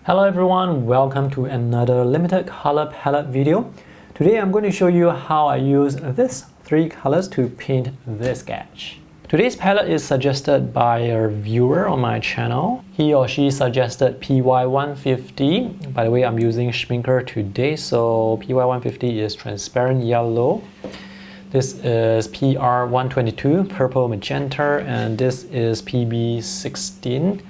Hello everyone, welcome to another limited color palette video. Today I'm going to show you how I use these three colors to paint this sketch. Today's palette is suggested by a viewer on my channel. He or she suggested PY150. By the way, I'm using Schminker today, so PY150 is transparent yellow. This is PR122, purple magenta, and this is PB16.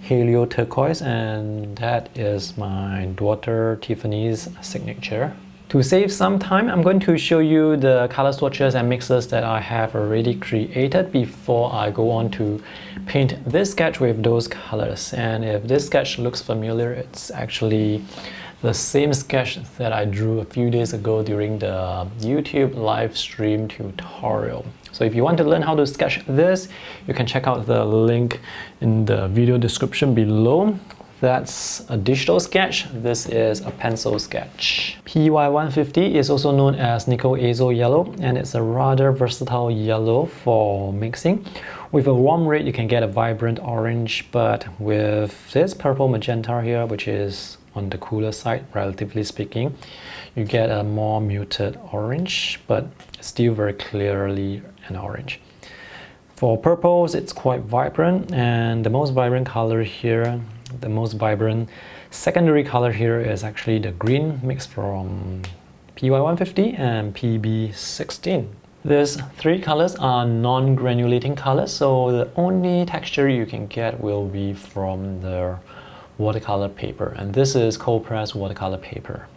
Helio Turquoise, and that is my daughter Tiffany's signature. To save some time, I'm going to show you the color swatches and mixes that I have already created before I go on to paint this sketch with those colors. And if this sketch looks familiar, it's actually the same sketch that I drew a few days ago during the YouTube live stream tutorial. So if you want to learn how to sketch this, you can check out the link in the video description below. That's a digital sketch. This is a pencil sketch. PY150 is also known as Nickel Azo Yellow, and it's a rather versatile yellow for mixing. With a warm red, you can get a vibrant orange, but with this purple magenta here, which is on the cooler side, relatively speaking, you get a more muted orange, but still very clearly an orange. For purples, it's quite vibrant, and the most vibrant color here, the most vibrant secondary color here is actually the green mixed from PY150 and PB16. These three colors are non-granulating colors, so the only texture you can get will be from the watercolor paper, and this is cold pressed watercolor paper.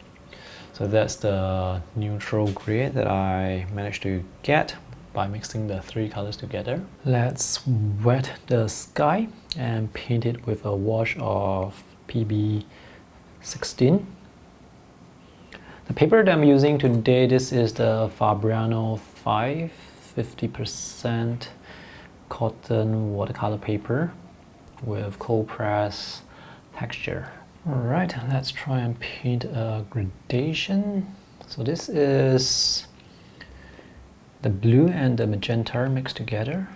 So that's the neutral gray that I managed to get by mixing the three colors together. Let's wet the sky and paint it with a wash of PB16. The paper that I'm using today, this is the Fabriano 50% cotton watercolor paper with cold press texture. Alright, let's try and paint a gradation. So this is the blue and the magenta mixed together.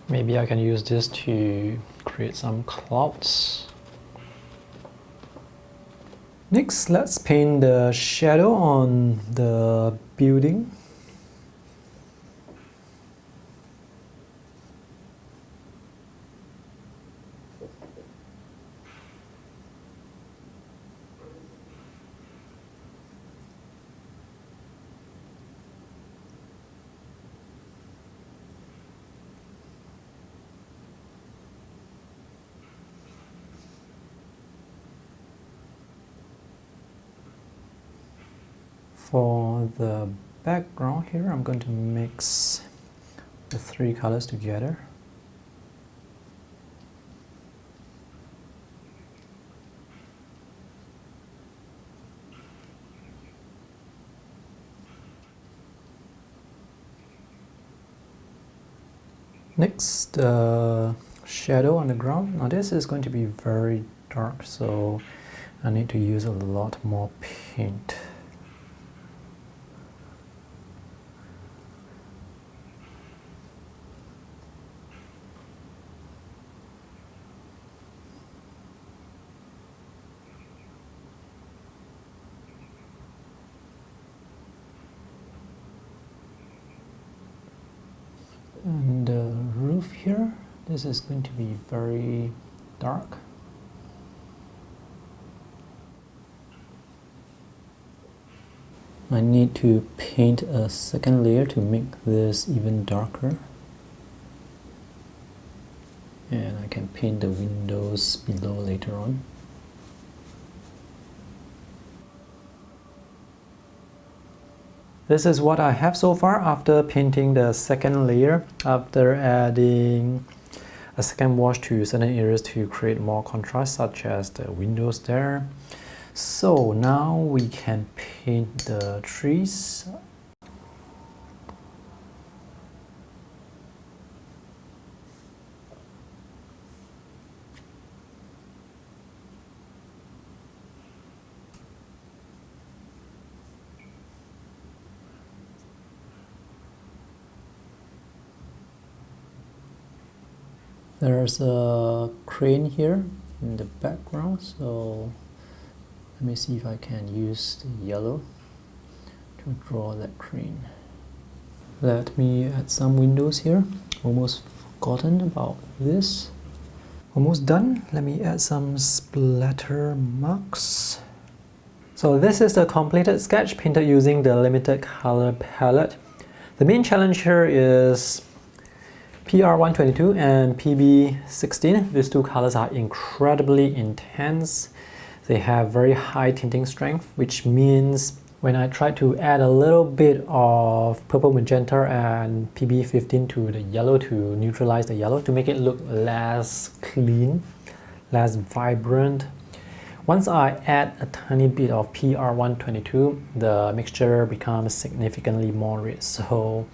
Maybe I can use this to create some clouds. Next, let's paint the shadow on the building. For the background here, I'm going to mix the three colors together. Next, the shadow on the ground. Now this is going to be very dark, so I need to use a lot more paint. And the roof here, this is going to be very dark. I need to paint a second layer to make this even darker. And I can paint the windows below later on. This is what I have so far after painting the second layer, after adding a second wash to certain areas to create more contrast, such as the windows there. So now we can paint the trees. There's a crane here in the background, so let me see if I can use the yellow to draw that crane. Let me add some windows here. Almost forgotten about this. Almost done. Let me add some splatter marks. So this is the completed sketch painted using the limited color palette. The main challenge here is PR122 and PB16. These two colors are incredibly intense. They have very high tinting strength, which means when I try to add a little bit of purple magenta and PB15 to the yellow to neutralize the yellow to make it look less clean, less vibrant. Once I add a tiny bit of PR122, the mixture becomes significantly more rich. So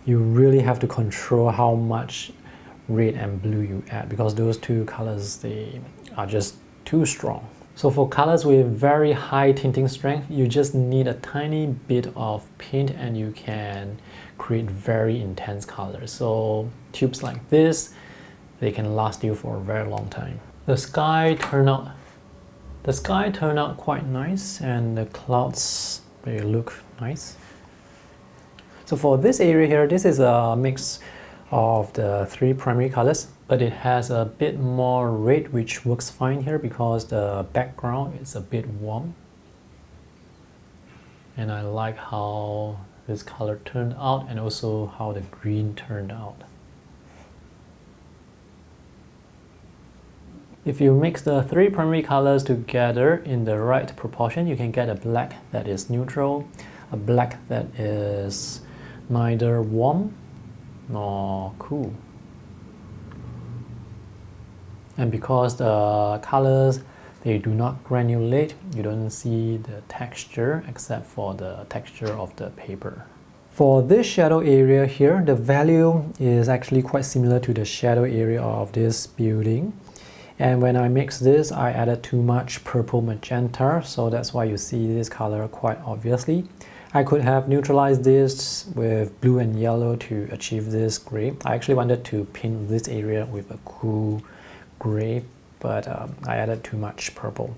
you really have to control how much red and blue you add, because those two colors, they are just too strong. So for colors with very high tinting strength, you just need a tiny bit of paint and you can create very intense colors. So tubes like this, they can last you for a very long time. The sky turned out quite nice, and the clouds, they look nice. So for this area here, this is a mix of the three primary colors, but it has a bit more red, which works fine here because the background is a bit warm. And I like how this color turned out and also how the green turned out. If you mix the three primary colors together in the right proportion, you can get a black that is neutral, a black that is neither warm nor cool. And because the colors, they do not granulate, you don't see the texture except for the texture of the paper. For this shadow area here, the value is actually quite similar to the shadow area of this building. And when I mix this, I added too much purple magenta, so that's why you see this color quite obviously. I could have neutralized this with blue and yellow to achieve this gray. I actually wanted to paint this area with a cool gray, but I added too much purple.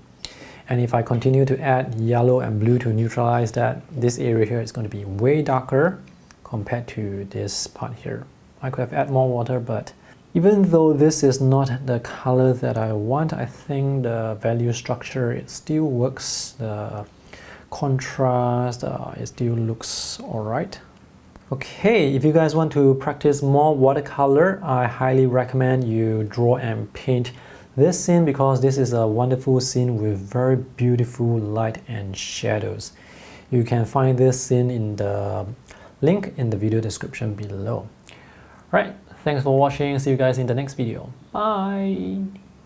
And if I continue to add yellow and blue to neutralize that, this area here is going to be way darker compared to this part here. I could have added more water, but even though this is not the color that I want, I think the value structure, it still works. The contrast, it still looks alright. Okay, if you guys want to practice more watercolor, I highly recommend you draw and paint this scene, because this is a wonderful scene with very beautiful light and shadows. You can find this scene in the link in the video description below. Alright, thanks for watching. See you guys in the next video. Bye!